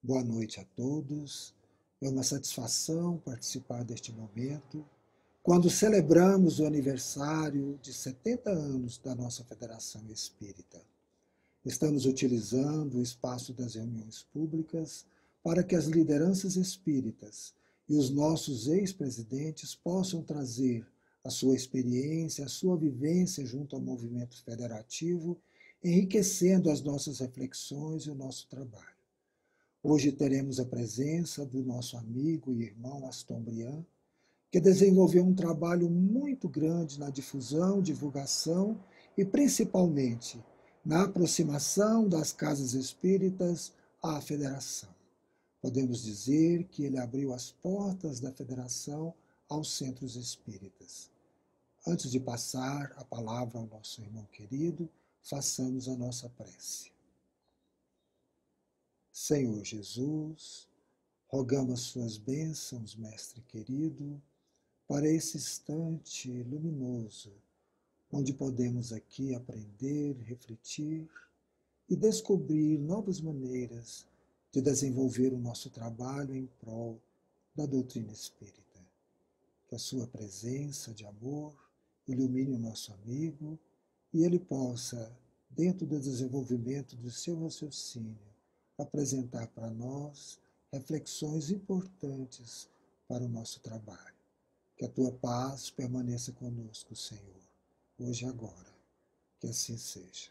Boa noite a todos. É uma satisfação participar deste momento, quando celebramos o aniversário de 70 anos da nossa Federação Espírita. Estamos utilizando o espaço das reuniões públicas para que as lideranças espíritas e os nossos ex-presidentes possam trazer a sua experiência, a sua vivência junto ao movimento federativo, enriquecendo as nossas reflexões e o nosso trabalho. Hoje teremos a presença do nosso amigo e irmão Aston Briand, que desenvolveu um trabalho muito grande na difusão, divulgação e principalmente na aproximação das casas espíritas à federação. Podemos dizer que ele abriu as portas da federação aos centros espíritas. Antes de passar a palavra ao nosso irmão querido, façamos a nossa prece. Senhor Jesus, rogamos suas bênçãos, Mestre querido, para esse instante luminoso, onde podemos aqui aprender, refletir e descobrir novas maneiras de desenvolver o nosso trabalho em prol da doutrina espírita. Que a sua presença de amor ilumine o nosso amigo e ele possa, dentro do desenvolvimento do seu raciocínio, apresentar para nós reflexões importantes para o nosso trabalho. Que a tua paz permaneça conosco, Senhor, hoje e agora. Que assim seja.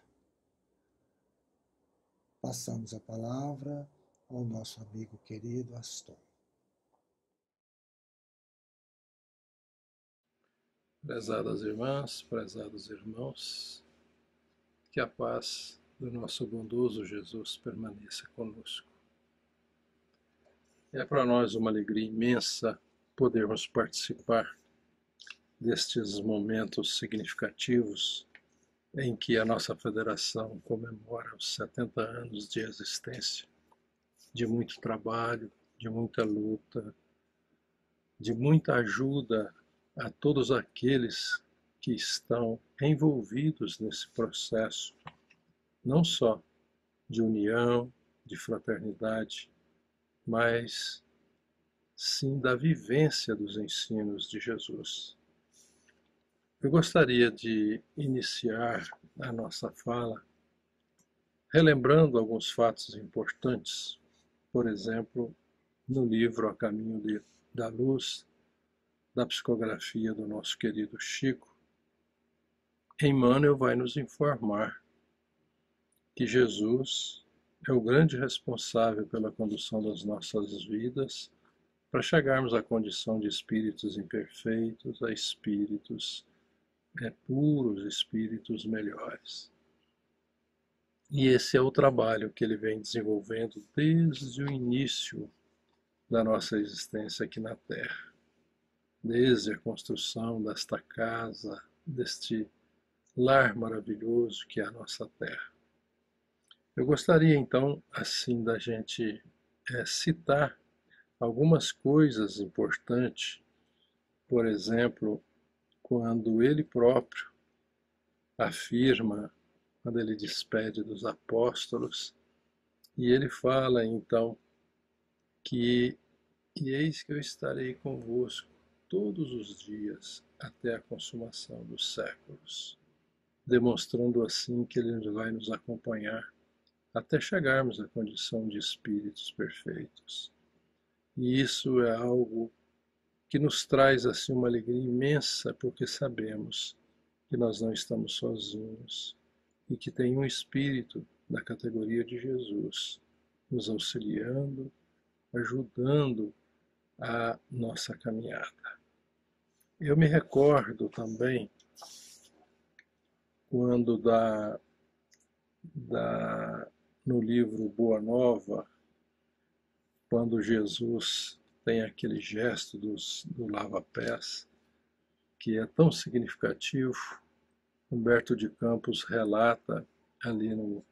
Passamos a palavra ao nosso amigo querido Aston. Prezadas irmãs, prezados irmãos, que a paz do nosso bondoso Jesus permaneça conosco. É para nós uma alegria imensa podermos participar destes momentos significativos em que a nossa federação comemora os 70 anos de existência, de muito trabalho, de muita luta, de muita ajuda a todos aqueles que estão envolvidos nesse processo, não só de união, de fraternidade, mas sim da vivência dos ensinos de Jesus. Eu gostaria de iniciar a nossa fala relembrando alguns fatos importantes, por exemplo, no livro A Caminho da Luz, da psicografia do nosso querido Chico, Emmanuel vai nos informar que Jesus é o grande responsável pela condução das nossas vidas para chegarmos à condição de espíritos imperfeitos, a espíritos puros, espíritos melhores. E esse é o trabalho que ele vem desenvolvendo desde o início da nossa existência aqui na Terra. Desde a construção desta casa, deste lar maravilhoso que é a nossa Terra. Eu gostaria então, assim, da gente citar algumas coisas importantes, por exemplo, quando ele próprio afirma, quando ele despede dos apóstolos, e ele fala então que e eis que eu estarei convosco todos os dias até a consumação dos séculos, demonstrando assim que ele vai nos acompanhar até chegarmos à condição de espíritos perfeitos. E isso é algo que nos traz assim uma alegria imensa, porque sabemos que nós não estamos sozinhos e que tem um espírito da categoria de Jesus nos auxiliando, ajudando a nossa caminhada. Eu me recordo também quando no livro Boa Nova, quando Jesus tem aquele gesto do lava-pés, que é tão significativo. Humberto de Campos relata ali no,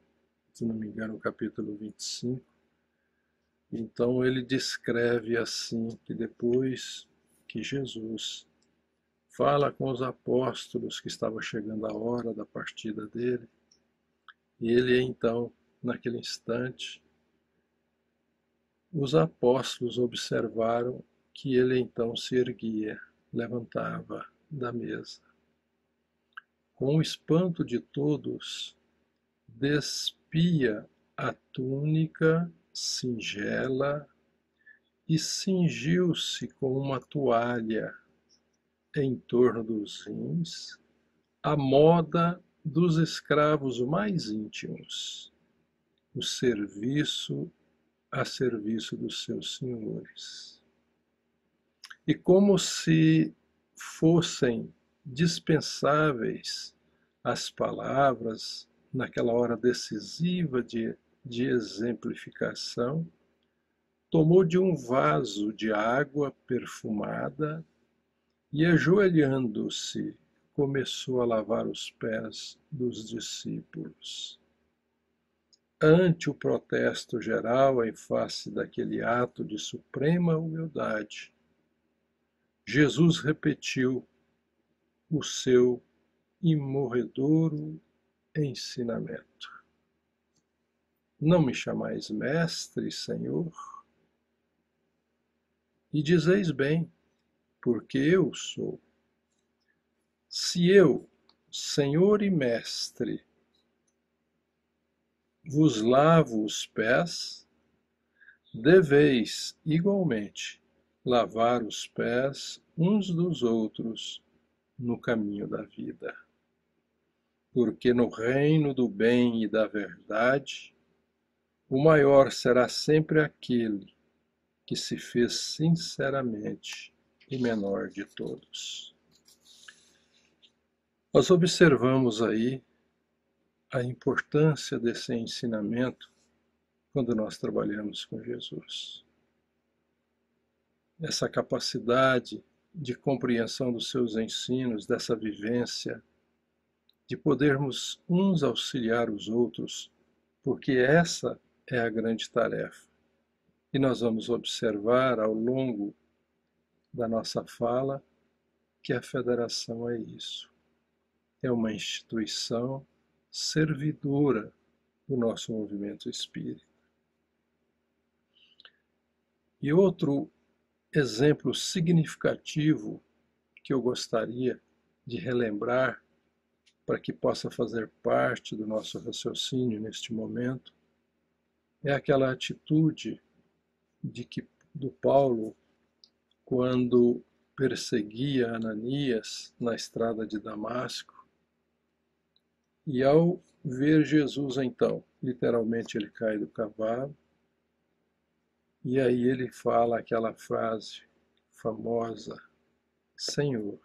se não me engano, no capítulo 25. Então ele descreve assim que depois que Jesus fala com os apóstolos que estava chegando a hora da partida dele, e ele então, naquele instante, os apóstolos observaram que ele então se erguia, levantava da mesa. Com o espanto de todos, despia a túnica singela e cingiu-se com uma toalha em torno dos rins, a moda dos escravos mais íntimos, o serviço a serviço dos seus senhores. E como se fossem dispensáveis as palavras naquela hora decisiva de exemplificação, tomou de um vaso de água perfumada e, ajoelhando-se, começou a lavar os pés dos discípulos. Ante o protesto geral em face daquele ato de suprema humildade, Jesus repetiu o seu imorredouro ensinamento. Não me chamais mestre, Senhor? E dizeis bem, porque eu sou. Se eu, Senhor e Mestre, vos lavo os pés, deveis igualmente lavar os pés uns dos outros no caminho da vida. Porque no reino do bem e da verdade, o maior será sempre aquele que se fez sinceramente o menor de todos. Nós observamos aí a importância desse ensinamento quando nós trabalhamos com Jesus. Essa capacidade de compreensão dos seus ensinos, dessa vivência, de podermos uns auxiliar os outros, porque essa é a grande tarefa. E nós vamos observar ao longo da nossa fala que a federação é isso. É uma instituição servidora do nosso movimento espírita. E outro exemplo significativo que eu gostaria de relembrar para que possa fazer parte do nosso raciocínio neste momento é aquela atitude do Paulo quando perseguia Ananias na estrada de Damasco. E ao ver Jesus, então, literalmente ele cai do cavalo, e aí ele fala aquela frase famosa: Senhor,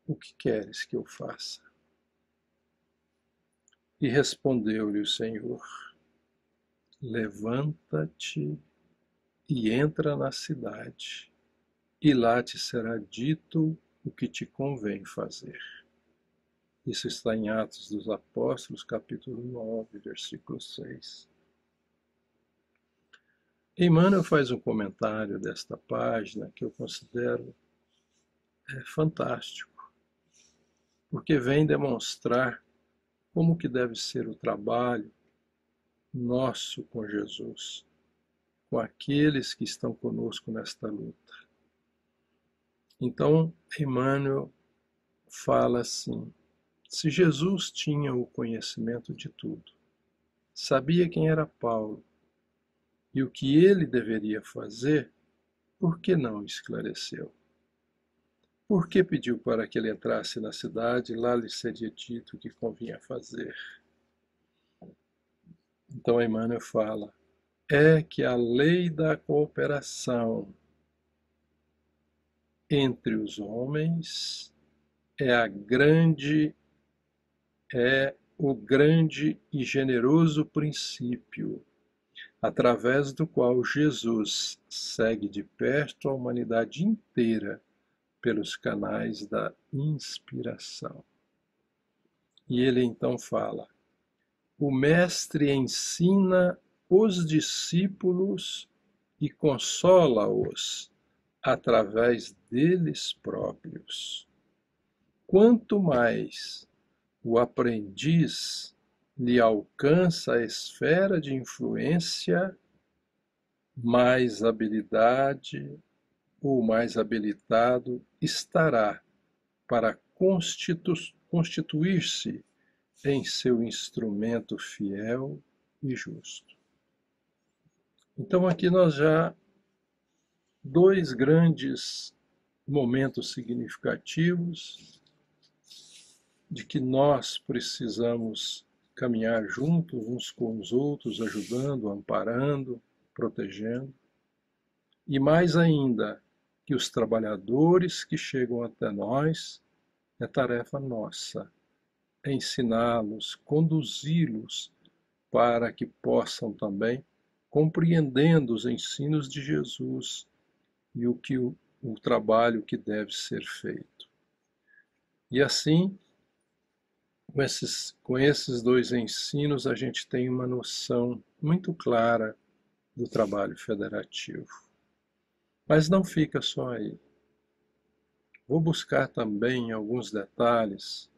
o que queres que eu faça? E respondeu-lhe o Senhor: levanta-te e entra na cidade, e lá te será dito o que te convém fazer. Isso está em Atos dos Apóstolos, capítulo 9, versículo 6. Emmanuel faz um comentário desta página que eu considero fantástico, porque vem demonstrar como que deve ser o trabalho nosso com Jesus, com aqueles que estão conosco nesta luta. Então, Emmanuel fala assim: se Jesus tinha o conhecimento de tudo, sabia quem era Paulo e o que ele deveria fazer, por que não esclareceu? Por que pediu para que ele entrasse na cidade e lá lhe seria dito o que convinha fazer? Então Emmanuel fala: é que a lei da cooperação entre os homens é o grande e generoso princípio, através do qual Jesus segue de perto a humanidade inteira pelos canais da inspiração. E ele então fala: o mestre ensina os discípulos e consola-os através deles próprios. Quanto mais o aprendiz lhe alcança a esfera de influência, mais habilidade ou mais habilitado estará para constituir-se em seu instrumento fiel e justo. Então aqui nós já dois grandes momentos significativos de que nós precisamos caminhar juntos uns com os outros, ajudando, amparando, protegendo. E mais ainda, que os trabalhadores que chegam até nós, é tarefa nossa ensiná-los, conduzi-los para que possam também, compreendendo os ensinos de Jesus e o trabalho que deve ser feito. E assim, com esses dois ensinos, a gente tem uma noção muito clara do trabalho federativo. Mas não fica só aí. Vou buscar também alguns detalhes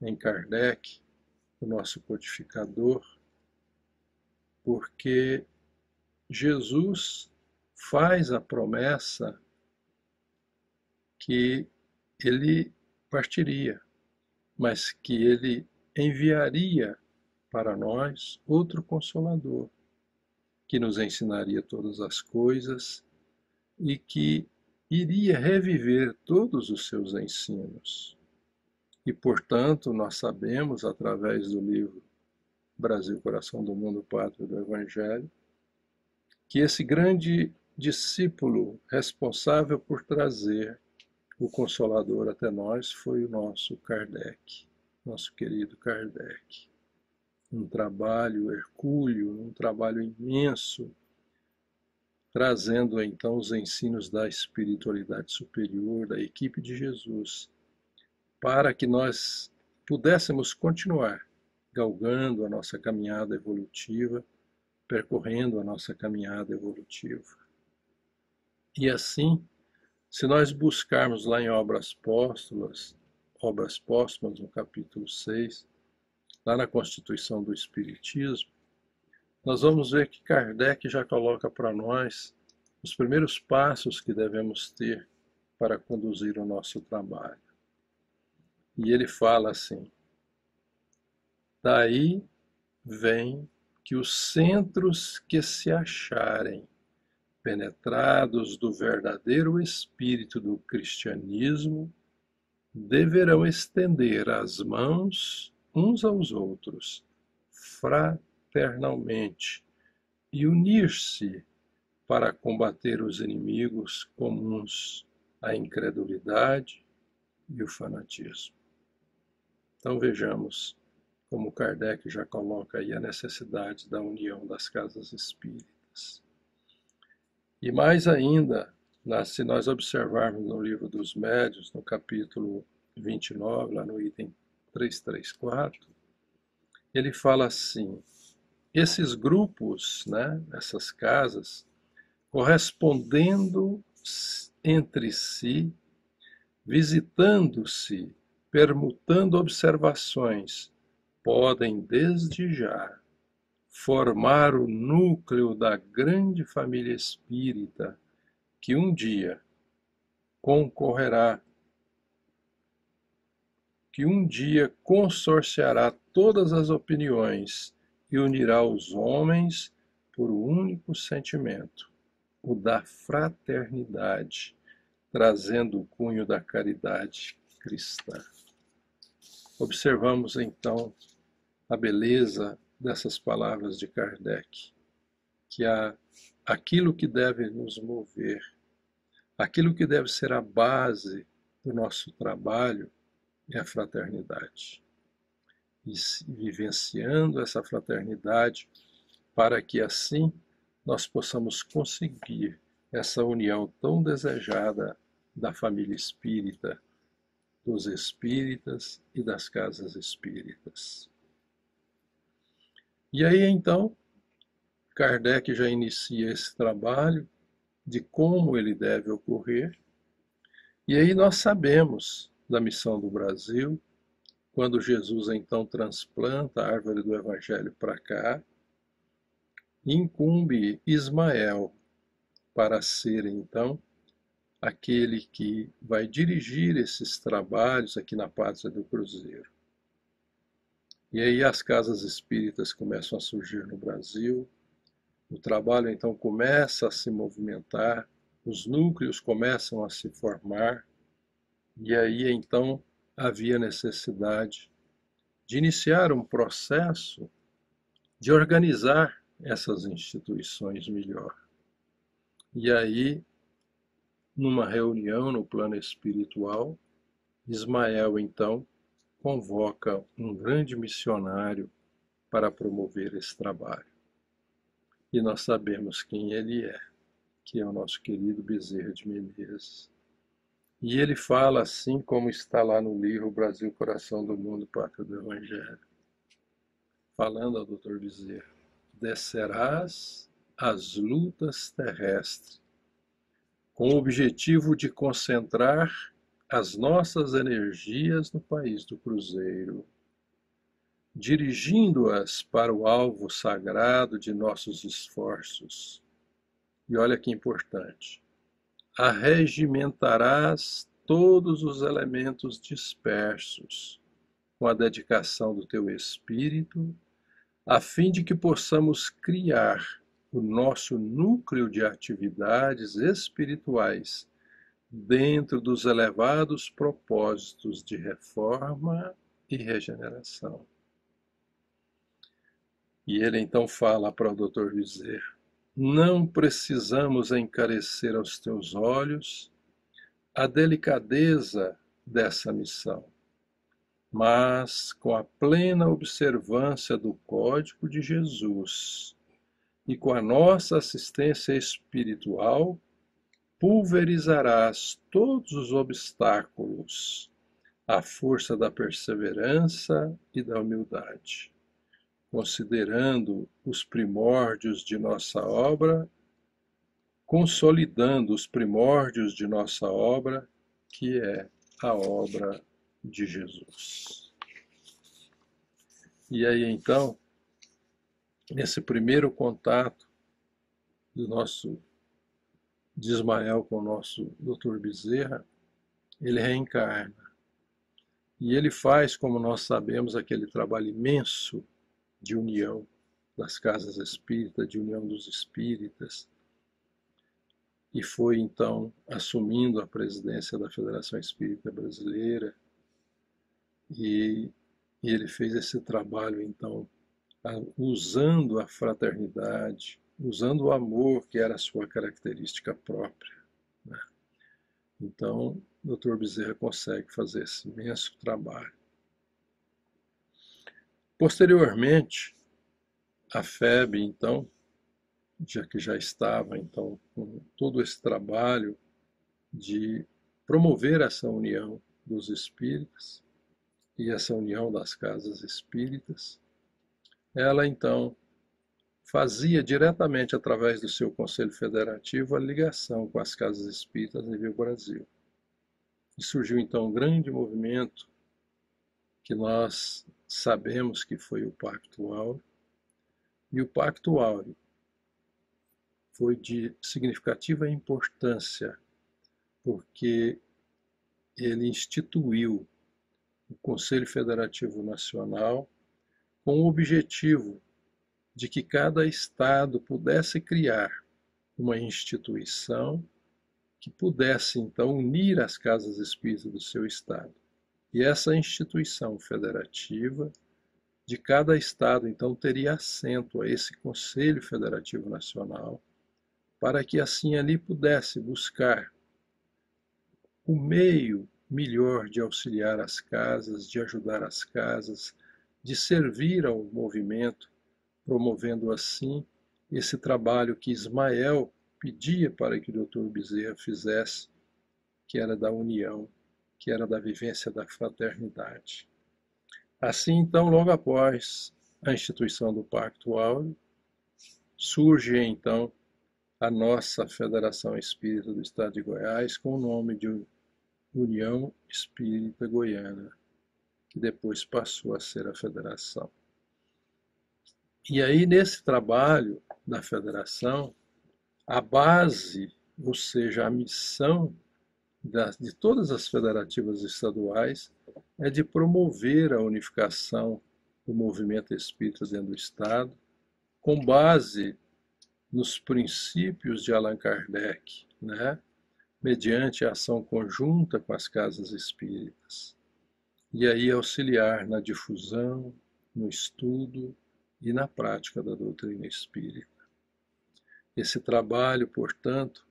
em Kardec, o nosso codificador, porque Jesus faz a promessa que ele partiria, mas que ele enviaria para nós outro Consolador, que nos ensinaria todas as coisas e que iria reviver todos os seus ensinos. E, portanto, nós sabemos, através do livro Brasil, Coração do Mundo, Pátria do Evangelho, que esse grande discípulo responsável por trazer o Consolador até nós foi o nosso Kardec, nosso querido Kardec. Um trabalho hercúleo, um trabalho imenso, trazendo então os ensinos da espiritualidade superior, da equipe de Jesus, para que nós pudéssemos continuar galgando a nossa caminhada evolutiva, percorrendo a nossa caminhada evolutiva. E assim, se nós buscarmos lá em Obras Póstumas, no capítulo 6, lá na Constituição do Espiritismo, nós vamos ver que Kardec já coloca para nós os primeiros passos que devemos ter para conduzir o nosso trabalho. E ele fala assim: daí vem que os centros que se acharem penetrados do verdadeiro espírito do cristianismo deverão estender as mãos uns aos outros, fraternalmente, e unir-se para combater os inimigos comuns, a incredulidade e o fanatismo. Então vejamos como Kardec já coloca aí a necessidade da união das casas espíritas. E mais ainda, se nós observarmos no Livro dos Médiuns, no capítulo 29, lá no item 334, ele fala assim: esses grupos, essas casas, correspondendo entre si, visitando-se, permutando observações, podem desde já formar o núcleo da grande família espírita que um dia concorrerá, que um dia consorciará todas as opiniões e unirá os homens por um único sentimento, o da fraternidade, trazendo o cunho da caridade cristã. Observamos então a beleza dessas palavras de Kardec, que aquilo que deve nos mover, aquilo que deve ser a base do nosso trabalho é a fraternidade. E vivenciando essa fraternidade, para que assim nós possamos conseguir essa união tão desejada da família espírita, dos espíritas e das casas espíritas. E aí então, Kardec já inicia esse trabalho de como ele deve ocorrer, e aí nós sabemos da missão do Brasil, quando Jesus então transplanta a árvore do Evangelho para cá, incumbe Ismael para ser, então, aquele que vai dirigir esses trabalhos aqui na Pátria do Cruzeiro. E aí as casas espíritas começam a surgir no Brasil, o trabalho então começa a se movimentar, os núcleos começam a se formar, e aí então havia necessidade de iniciar um processo de organizar essas instituições melhor. E aí, numa reunião no plano espiritual, Ismael então convoca um grande missionário para promover esse trabalho. E nós sabemos quem ele é, que é o nosso querido Bezerra de Menezes. E ele fala assim como está lá no livro Brasil, Coração do Mundo, Pátria do Evangelho. Falando ao Dr. Bezerra: descerás às lutas terrestres, com o objetivo de concentrar as nossas energias no país do Cruzeiro, dirigindo-as para o alvo sagrado de nossos esforços. E olha que importante: arregimentarás todos os elementos dispersos com a dedicação do teu espírito, a fim de que possamos criar o nosso núcleo de atividades espirituais dentro dos elevados propósitos de reforma e regeneração. E ele então fala para o Dr. Bezerra: não precisamos encarecer aos teus olhos a delicadeza dessa missão, mas com a plena observância do Código de Jesus e com a nossa assistência espiritual, pulverizarás todos os obstáculos à força da perseverança e da humildade, considerando os primórdios de nossa obra, consolidando os primórdios de nossa obra, que é a obra de Jesus. E aí então, nesse primeiro contato de Ismael com o nosso Dr. Bezerra, ele reencarna. E ele faz, como nós sabemos, aquele trabalho imenso de união das casas espíritas, de união dos espíritas, e foi então assumindo a presidência da Federação Espírita Brasileira, e ele fez esse trabalho então usando a fraternidade, usando o amor, que era a sua característica própria, né? Então, o Dr. Bezerra consegue fazer esse imenso trabalho. Posteriormente, a FEB, então, já estava então com todo esse trabalho de promover essa união dos espíritas e essa união das casas espíritas, ela então fazia diretamente através do seu Conselho Federativo a ligação com as casas espíritas a nível Brasil. E surgiu então um grande movimento que nós sabemos que foi o Pacto Áureo, e o Pacto Áureo foi de significativa importância, porque ele instituiu o Conselho Federativo Nacional com o objetivo de que cada estado pudesse criar uma instituição que pudesse então unir as casas espíritas do seu estado. E essa instituição federativa de cada estado então teria assento a esse Conselho Federativo Nacional, para que assim ali pudesse buscar o meio melhor de auxiliar as casas, de ajudar as casas, de servir ao movimento, promovendo assim esse trabalho que Ismael pedia para que o Dr. Bezerra fizesse, que era da união, que era da vivência da fraternidade. Assim, então, logo após a instituição do Pacto Áureo, surge então a nossa Federação Espírita do Estado de Goiás, com o nome de União Espírita Goiana, que depois passou a ser a Federação. E aí, nesse trabalho da federação, a base, ou seja, a missão de todas as federativas estaduais é de promover a unificação do movimento espírita dentro do Estado, com base nos princípios de Allan Kardec, né? Mediante a ação conjunta com as casas espíritas. E aí auxiliar na difusão, no estudo e na prática da doutrina espírita. Esse trabalho, portanto,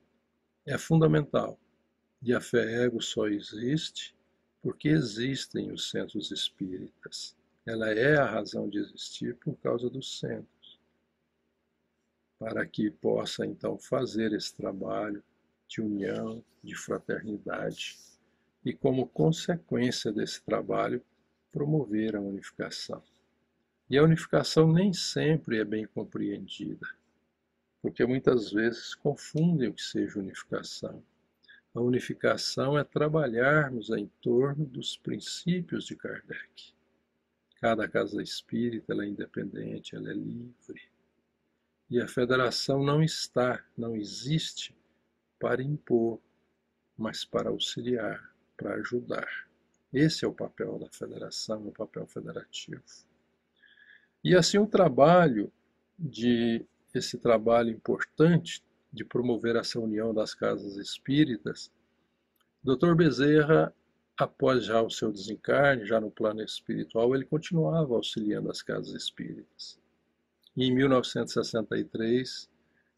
é fundamental. E a FEEGO só existe porque existem os centros espíritas. Ela é a razão de existir por causa dos centros. Para que possa, então, fazer esse trabalho de união, de fraternidade e, como consequência desse trabalho, promover a unificação. E a unificação nem sempre é bem compreendida, porque muitas vezes confundem o que seja unificação. A unificação é trabalharmos em torno dos princípios de Kardec. Cada casa espírita ela é independente, ela é livre. E a federação não existe para impor, mas para auxiliar, para ajudar. Esse é o papel da federação, o papel federativo. E assim esse trabalho importante de promover essa união das casas espíritas, Dr. Bezerra, após já o seu desencarne, já no plano espiritual, ele continuava auxiliando as casas espíritas. E em 1963,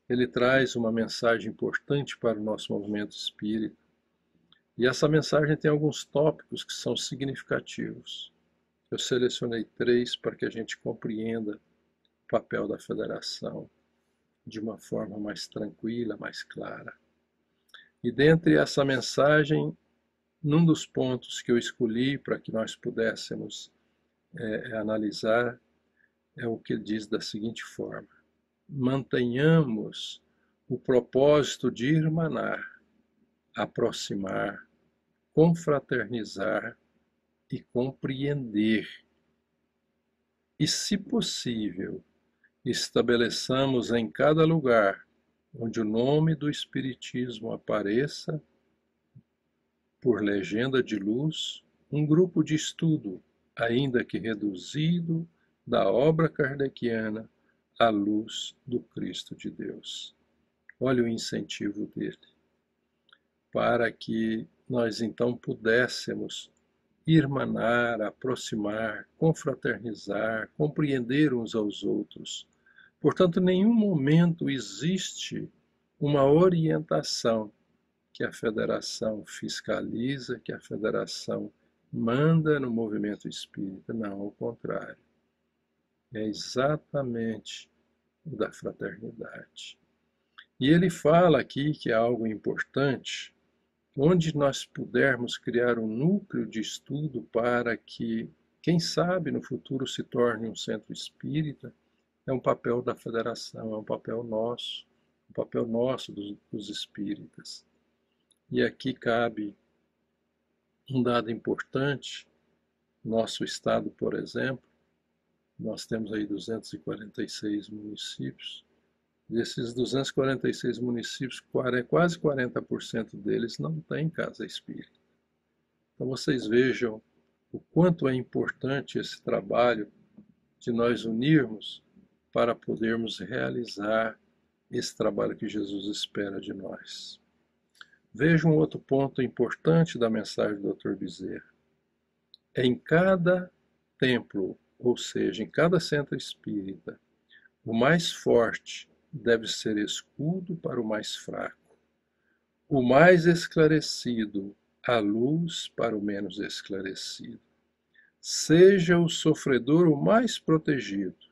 ele traz uma mensagem importante para o nosso movimento espírita. E essa mensagem tem alguns tópicos que são significativos. Eu selecionei 3 para que a gente compreenda o papel da federação de uma forma mais tranquila, mais clara. E dentre essa mensagem, num dos pontos que eu escolhi para que nós pudéssemos analisar, é o que ele diz da seguinte forma: mantenhamos o propósito de irmanar, aproximar, confraternizar e compreender. E, se possível, estabeleçamos em cada lugar onde o nome do Espiritismo apareça, por legenda de luz, um grupo de estudo, ainda que reduzido, da obra kardeciana à luz do Cristo de Deus. Olha o incentivo dele, para que nós então pudéssemos irmanar, aproximar, confraternizar, compreender uns aos outros. Portanto, em nenhum momento existe uma orientação que a federação fiscaliza, que a federação manda no movimento espírita. Não, ao contrário. É exatamente o da fraternidade. E ele fala aqui que é algo importante, onde nós pudermos criar um núcleo de estudo para que, quem sabe, no futuro se torne um centro espírita, é um papel da federação, é um papel nosso dos espíritas. E aqui cabe um dado importante. Nosso estado, por exemplo, nós temos aí 246 municípios. Desses 246 municípios, quase 40% deles não têm casa espírita. Então vocês vejam o quanto é importante esse trabalho de nós unirmos para podermos realizar esse trabalho que Jesus espera de nós. Veja um outro ponto importante da mensagem do Dr. Bezerra. Em cada templo, ou seja, em cada centro espírita, o mais forte deve ser escudo para o mais fraco, o mais esclarecido, a luz para o menos esclarecido. Seja o sofredor o mais protegido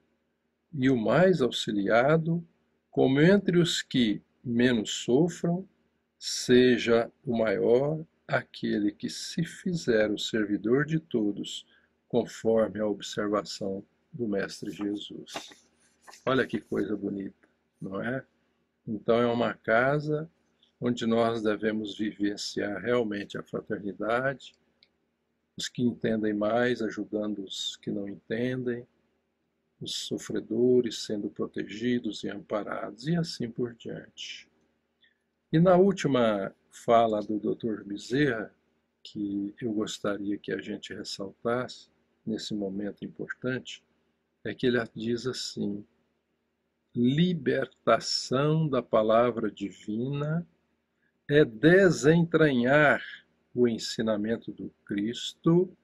e o mais auxiliado, como entre os que menos sofram, seja o maior aquele que se fizer o servidor de todos, conforme a observação do Mestre Jesus. Olha que coisa bonita, não é? Então é uma casa onde nós devemos vivenciar realmente a fraternidade, os que entendem mais ajudando os que não entendem, os sofredores sendo protegidos e amparados, e assim por diante. E na última fala do Dr. Bezerra, que eu gostaria que a gente ressaltasse nesse momento importante, é que ele diz assim: libertação da palavra divina é desentranhar o ensinamento do Cristo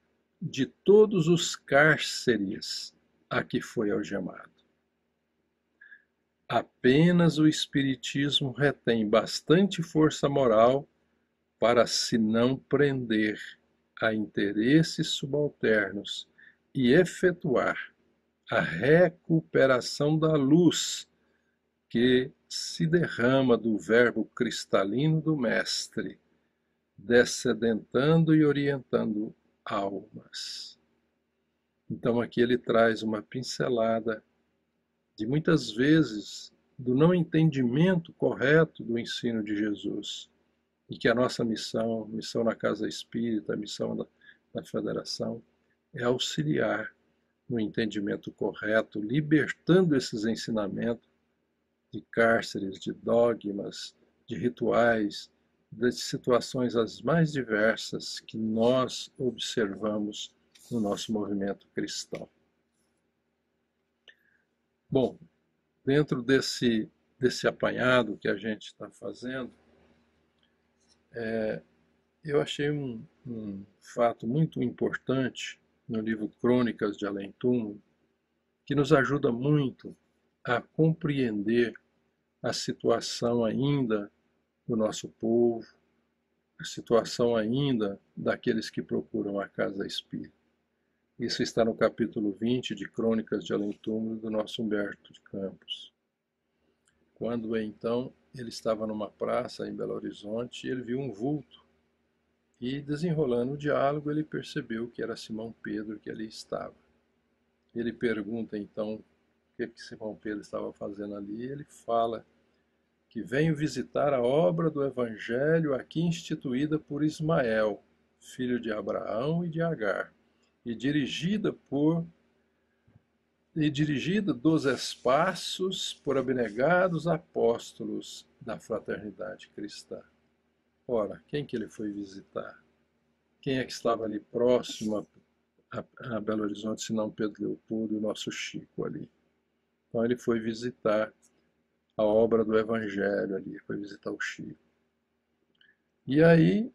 de todos os cárceres a que foi algemado. Apenas o Espiritismo retém bastante força moral para se não prender a interesses subalternos e efetuar a recuperação da luz que se derrama do verbo cristalino do Mestre, descedentando e orientando almas. Então aqui ele traz uma pincelada de muitas vezes do não entendimento correto do ensino de Jesus, e que a nossa missão na Casa Espírita, missão da Federação, é auxiliar no entendimento correto, libertando esses ensinamentos de cárceres, de dogmas, de rituais, de situações as mais diversas que nós observamos no nosso movimento cristão. Bom, dentro desse apanhado que a gente está fazendo, eu achei um fato muito importante no livro Crônicas de Além-Túmulo, que nos ajuda muito a compreender a situação ainda do nosso povo, a situação ainda daqueles que procuram a Casa Espírita. Isso está no capítulo 20 de Crônicas de Além-Túmulo do nosso Humberto de Campos. Quando então ele estava numa praça em Belo Horizonte e ele viu um vulto. E desenrolando o diálogo, ele percebeu que era Simão Pedro que ali estava. Ele pergunta então o que Simão Pedro estava fazendo ali, e ele fala que venho visitar a obra do Evangelho aqui instituída por Ismael, filho de Abraão e de Agar, e dirigida dos espaços por abnegados apóstolos da fraternidade cristã. Ora, quem que ele foi visitar? Quem é que estava ali próximo a Belo Horizonte, se não Pedro Leopoldo e o nosso Chico ali? Então ele foi visitar a obra do Evangelho ali, foi visitar o Chico. E aí,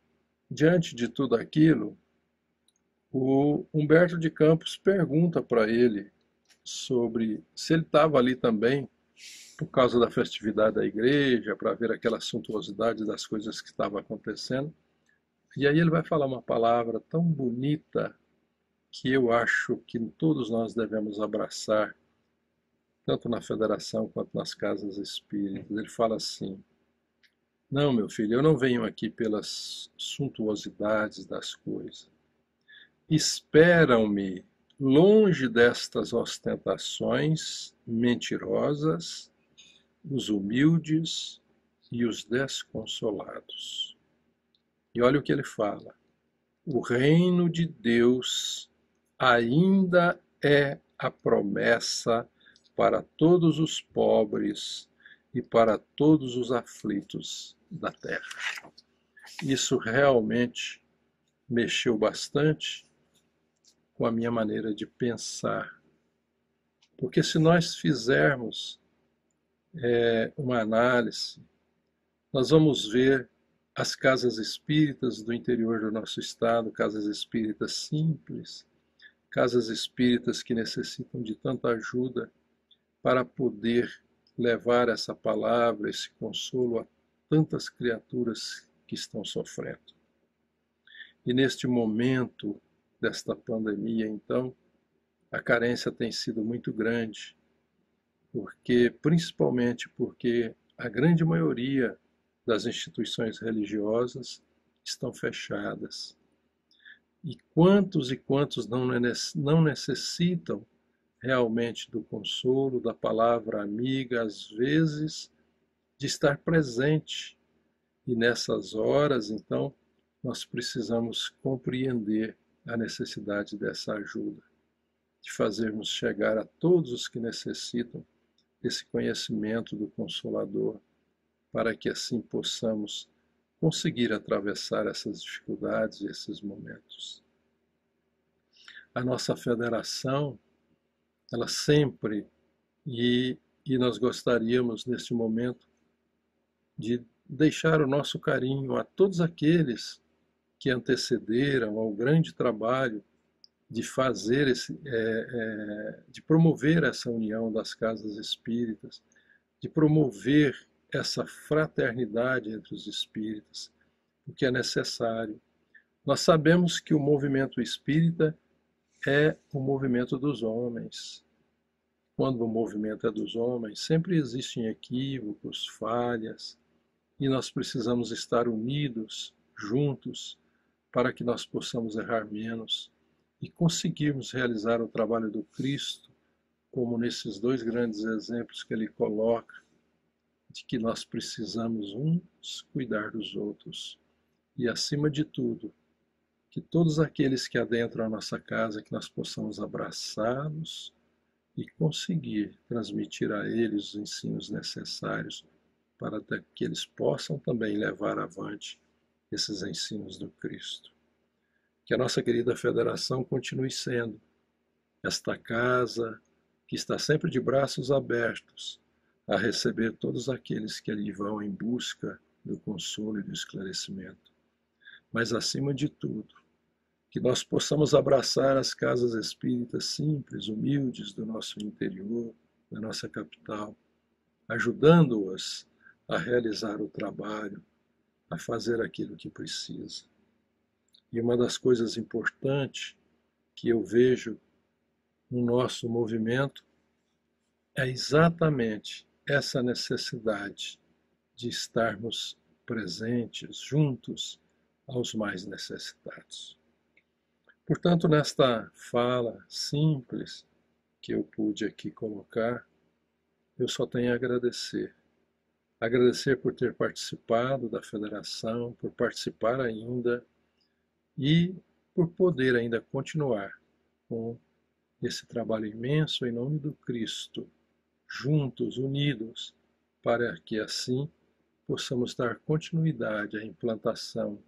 diante de tudo aquilo, o Humberto de Campos pergunta para ele sobre se ele estava ali também por causa da festividade da igreja, para ver aquela suntuosidade das coisas que estavam acontecendo. E aí ele vai falar uma palavra tão bonita que eu acho que todos nós devemos abraçar, tanto na federação quanto nas casas espíritas. Ele fala assim: não, meu filho, eu não venho aqui pelas suntuosidades das coisas. Esperam-me, longe destas ostentações mentirosas, os humildes e os desconsolados. E olha o que ele fala: o reino de Deus ainda é a promessa para todos os pobres e para todos os aflitos da terra. Isso realmente mexeu bastante com a minha maneira de pensar. Porque se nós fizermos uma análise, nós vamos ver as casas espíritas do interior do nosso estado, casas espíritas simples, casas espíritas que necessitam de tanta ajuda para poder levar essa palavra, esse consolo a tantas criaturas que estão sofrendo. E neste momento desta pandemia, então, a carência tem sido muito grande, principalmente porque a grande maioria das instituições religiosas estão fechadas. E quantos não necessitam realmente do consolo, da palavra amiga, às vezes, de estar presente. E nessas horas, então, nós precisamos compreender a necessidade dessa ajuda. de fazermos chegar a todos os que necessitam esse conhecimento do Consolador, para que assim possamos conseguir atravessar essas dificuldades e esses momentos. A nossa federação, ela sempre, e nós gostaríamos neste momento de deixar o nosso carinho a todos aqueles que antecederam ao grande trabalho de fazer de promover essa união das casas espíritas, de promover essa fraternidade entre os espíritas, o que é necessário. Nós sabemos que o movimento espírita é o movimento dos homens. Quando o movimento é dos homens, sempre existem equívocos, falhas, e nós precisamos estar unidos, juntos, para que nós possamos errar menos e conseguirmos realizar o trabalho do Cristo, como nesses dois grandes exemplos que ele coloca, de que nós precisamos uns cuidar dos outros. E, acima de tudo, que todos aqueles que adentram a nossa casa, que nós possamos abraçá-los e conseguir transmitir a eles os ensinos necessários para que eles possam também levar avante esses ensinos do Cristo. Que a nossa querida federação continue sendo esta casa que está sempre de braços abertos a receber todos aqueles que ali vão em busca do consolo e do esclarecimento. Mas, acima de tudo, que nós possamos abraçar as casas espíritas simples, humildes do nosso interior, da nossa capital, ajudando-as a realizar o trabalho, a fazer aquilo que precisa. E uma das coisas importantes que eu vejo no nosso movimento é exatamente essa necessidade de estarmos presentes, juntos aos mais necessitados. Portanto, nesta fala simples que eu pude aqui colocar, eu só tenho a agradecer. Agradecer por ter participado da federação, por participar ainda e por poder ainda continuar com esse trabalho imenso em nome do Cristo, juntos, unidos, para que assim possamos dar continuidade à implantação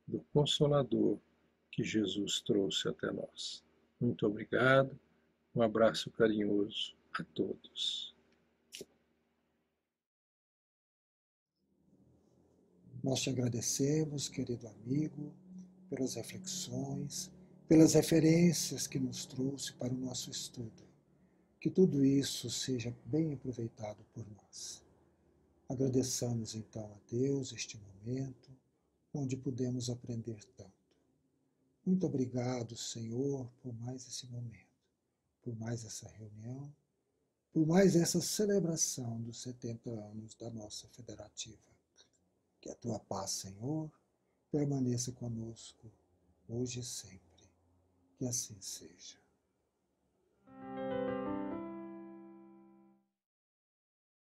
do Consolador que Jesus trouxe até nós. Muito obrigado, um abraço carinhoso a todos. Nós te agradecemos, querido amigo, pelas reflexões, pelas referências que nos trouxe para o nosso estudo. Que tudo isso seja bem aproveitado por nós. Agradeçamos então a Deus este momento, onde pudemos aprender tanto. Muito obrigado, Senhor, por mais esse momento, por mais essa reunião, por mais essa celebração dos 70 anos da nossa federativa. Que a tua paz, Senhor, permaneça conosco, hoje e sempre. Que assim seja.